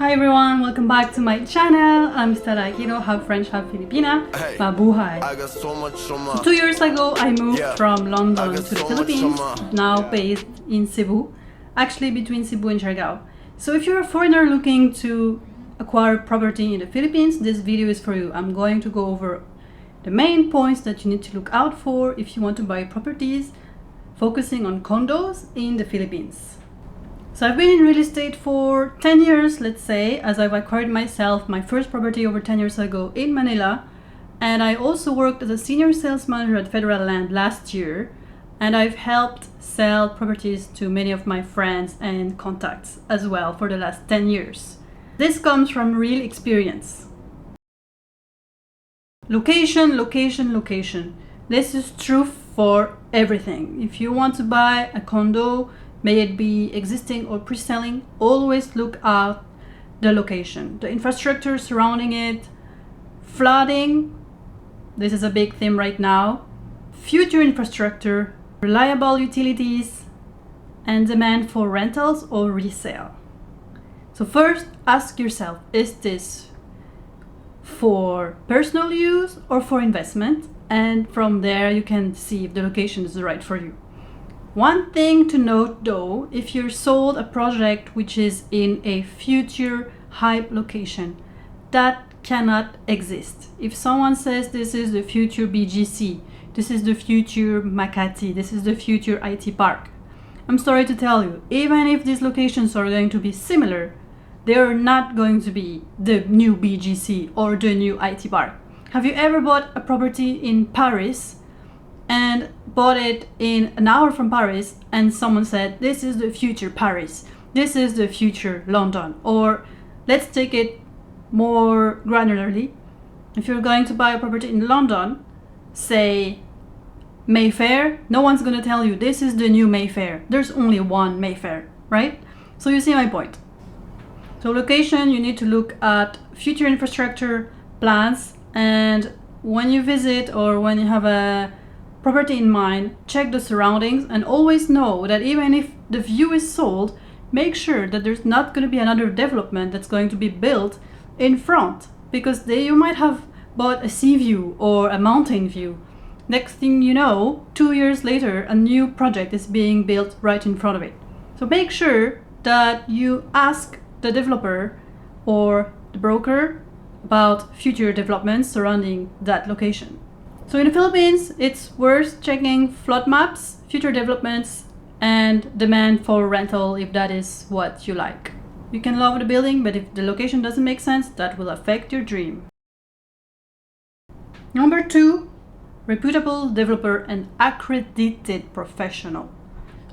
Hi everyone, welcome back to my channel. I'm Stella Aquino, half French, half Filipina. Mabuhay. So 2 years ago, I moved from London to the Philippines, now based in Cebu, actually between Cebu and Siargao. So if you're a foreigner looking to acquire property in the Philippines, this video is for you. I'm going to go over the main points that you need to look out for if you want to buy properties, focusing on condos in the Philippines. So I've been in real estate for 10 years, let's say, as I've acquired myself my first property over 10 years ago in Manila. And I also worked as a senior sales manager at Federal Land last year. And I've helped sell properties to many of my friends and contacts as well for the last 10 years. This comes from real experience. Location, location, location. This is true for everything. If you want to buy a condo, may it be existing or pre-selling, always look at the location, the infrastructure surrounding it, flooding, this is a big theme right now, future infrastructure, reliable utilities, and demand for rentals or resale. So first, ask yourself, is this for personal use or for investment? And from there, you can see if the location is right for you. One thing to note though, if you're sold a project which is in a future hype location, that cannot exist. If someone says this is the future BGC, this is the future Makati, this is the future IT park, I'm sorry to tell you, even if these locations are going to be similar, they are not going to be the new BGC or the new IT park. Have you ever bought a property in Paris and bought it in an hour from Paris and someone said this is the future Paris, this is the future London? Or let's take it more granularly, if you're going to buy a property in London, say Mayfair, no one's going to tell you this is the new Mayfair. There's only one Mayfair, right? So you see my point. So location, you need to look at future infrastructure plans, and when you visit or when you have a property in mind, check the surroundings and always know that even if the view is sold, make sure that there's not going to be another development that's going to be built in front, because you might have bought a sea view or a mountain view. Next thing you know, 2 years later, a new project is being built right in front of it. So make sure that you ask the developer or the broker about future developments surrounding that location. So in the Philippines, it's worth checking flood maps, future developments, and demand for rental if that is what you like. You can love the building, but if the location doesn't make sense, that will affect your dream. Number 2, reputable developer and accredited professional.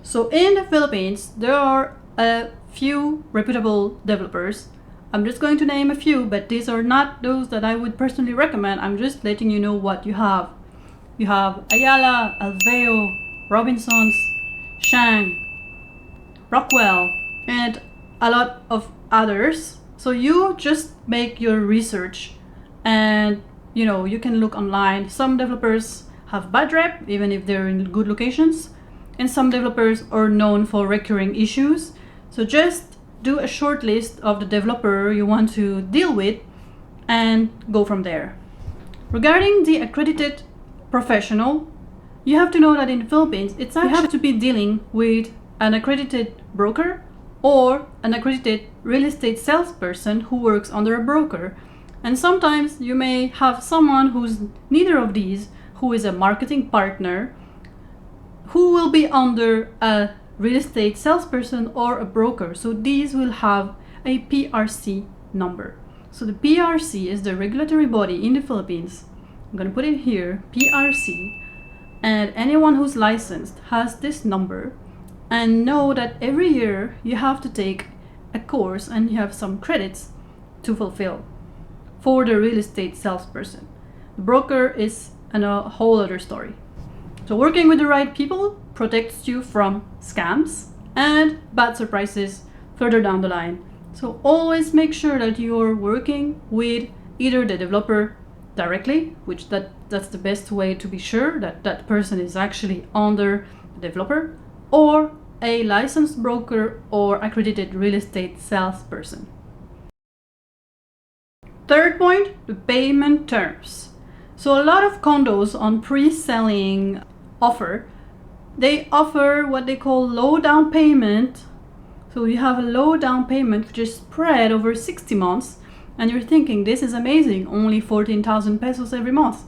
So in the Philippines, there are a few reputable developers. I'm just going to name a few, but these are not those that I would personally recommend. I'm just letting you know what you have. You have Ayala, Alveo, Robinsons, Shang, Rockwell, and a lot of others. So you just make your research and you can look online. Some developers have bad rep, even if they're in good locations, and some developers are known for recurring issues. So just do a short list of the developer you want to deal with and go from there. Regarding the accredited professional, you have to know that in the Philippines, you have to be dealing with an accredited broker or an accredited real estate salesperson who works under a broker. And sometimes you may have someone who's neither of these, who is a marketing partner, who will be under a real estate salesperson or a broker. So these will have a PRC number. So the PRC is the regulatory body in the Philippines. I'm going to put it here, PRC, and anyone who's licensed has this number. And know that every year you have to take a course and you have some credits to fulfill for the real estate salesperson. The broker is a whole other story. So working with the right people protects you from scams and bad surprises further down the line. So always make sure that you're working with either the developer directly, which that's the best way to be sure that that person is actually under the developer, or a licensed broker or accredited real estate salesperson. Third point, the payment terms. So a lot of condos on pre-selling they offer what they call low down payment. So you have a low down payment which is spread over 60 months, and you're thinking this is amazing, only 14,000 pesos every month.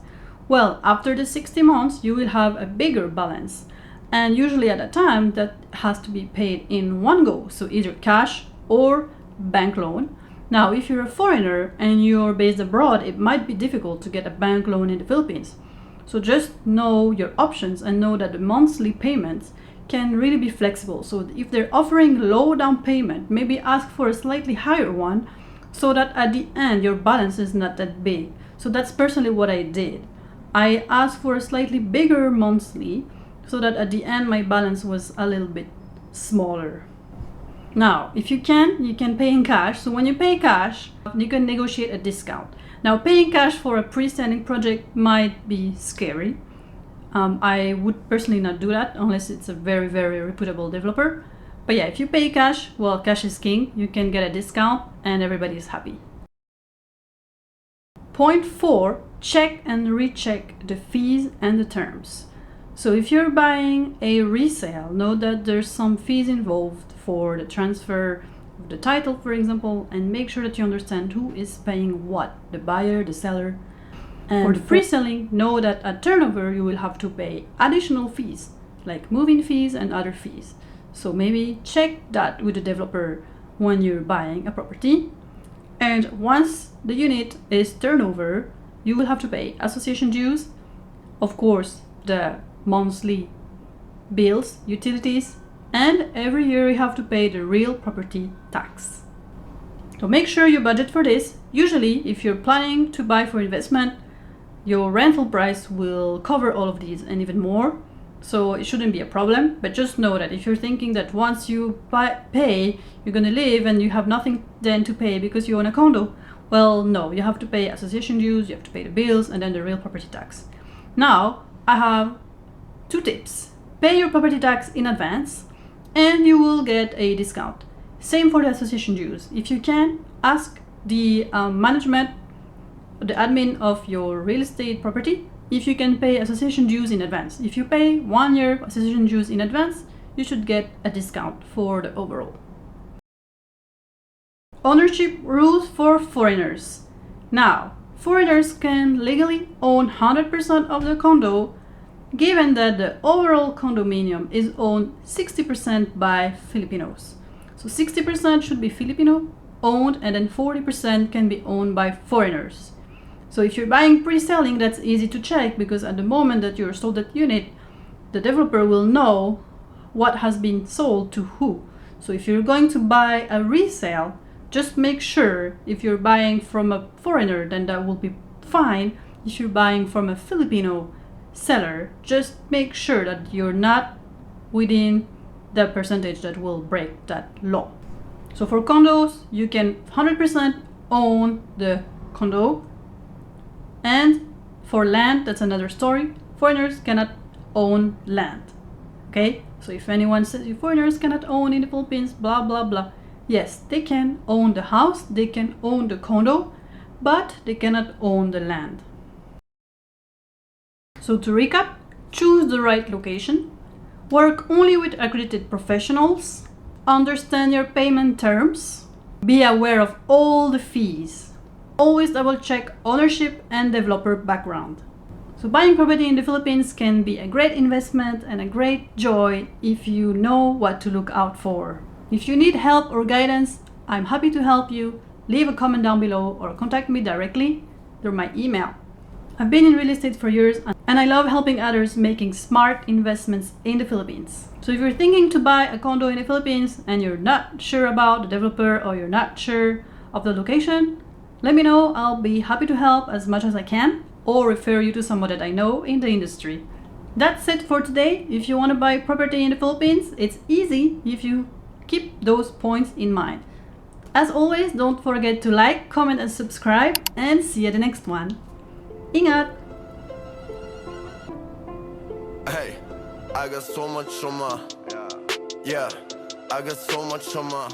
Well, after the 60 months you will have a bigger balance, and usually at a time that has to be paid in one go, so either cash or bank loan. Now, if you're a foreigner and you're based abroad, it might be difficult to get a bank loan in the Philippines. So just know your options and know that the monthly payments can really be flexible. So if they're offering low down payment, maybe ask for a slightly higher one so that at the end your balance is not that big. So that's personally what I did. I asked for a slightly bigger monthly so that at the end my balance was a little bit smaller. Now, if you can pay in cash. So when you pay cash, you can negotiate a discount. Now, paying cash for a pre-selling project might be scary. I would personally not do that unless it's a very, very reputable developer. But yeah, if you pay cash, well, cash is king. You can get a discount and everybody is happy. Point 4, check and recheck the fees and the terms. So if you're buying a resale, know that there's some fees involved for the transfer of the title, for example, and make sure that you understand who is paying what, the buyer, the seller. And for the pre-selling, know that at turnover you will have to pay additional fees, like moving fees and other fees. So maybe check that with the developer when you're buying a property. And once the unit is turnover, you will have to pay association dues, of course, the monthly bills, utilities, and every year you have to pay the real property tax. So make sure you budget for this. Usually, if you're planning to buy for investment, your rental price will cover all of these and even more. So it shouldn't be a problem, but just know that if you're thinking that once you pay, you're gonna live and you have nothing then to pay because you own a condo, well, no, you have to pay association dues, you have to pay the bills, and then the real property tax. Now, I have 2 tips. Pay your property tax in advance and you will get a discount. Same for the association dues. If you can, ask the management, the admin of your real estate property, if you can pay association dues in advance. If you pay 1 year association dues in advance, you should get a discount for the overall. Ownership rules for foreigners. Now, foreigners can legally own 100% of the condo, given that the overall condominium is owned 60% by Filipinos. So 60% should be Filipino owned, and then 40% can be owned by foreigners. So if you're buying pre-selling, that's easy to check because at the moment that you're sold that unit, the developer will know what has been sold to who. So if you're going to buy a resale, just make sure if you're buying from a foreigner, then that will be fine. If you're buying from a Filipino seller, just make sure that you're not within the percentage that will break that law. So for condos, you can 100% own the condo, and for land, that's another story. Foreigners cannot own land. Okay, so if anyone says you foreigners cannot own in the Philippines, blah blah blah, yes, they can own the house, they can own the condo, but they cannot own the land. So to recap, choose the right location, work only with accredited professionals, understand your payment terms, be aware of all the fees. Always double check ownership and developer background. So buying property in the Philippines can be a great investment and a great joy if you know what to look out for. If you need help or guidance, I'm happy to help you. Leave a comment down below or contact me directly through my email. I've been in real estate for years and I love helping others making smart investments in the Philippines. So if you're thinking to buy a condo in the Philippines and you're not sure about the developer or you're not sure of the location, let me know. I'll be happy to help as much as I can or refer you to someone that I know in the industry. That's it for today. If you want to buy property in the Philippines, it's easy if you keep those points in mind. As always, don't forget to like, comment and subscribe, and see you at the next one. Ingat! Hey, I got so much on my, yeah, I got so much on my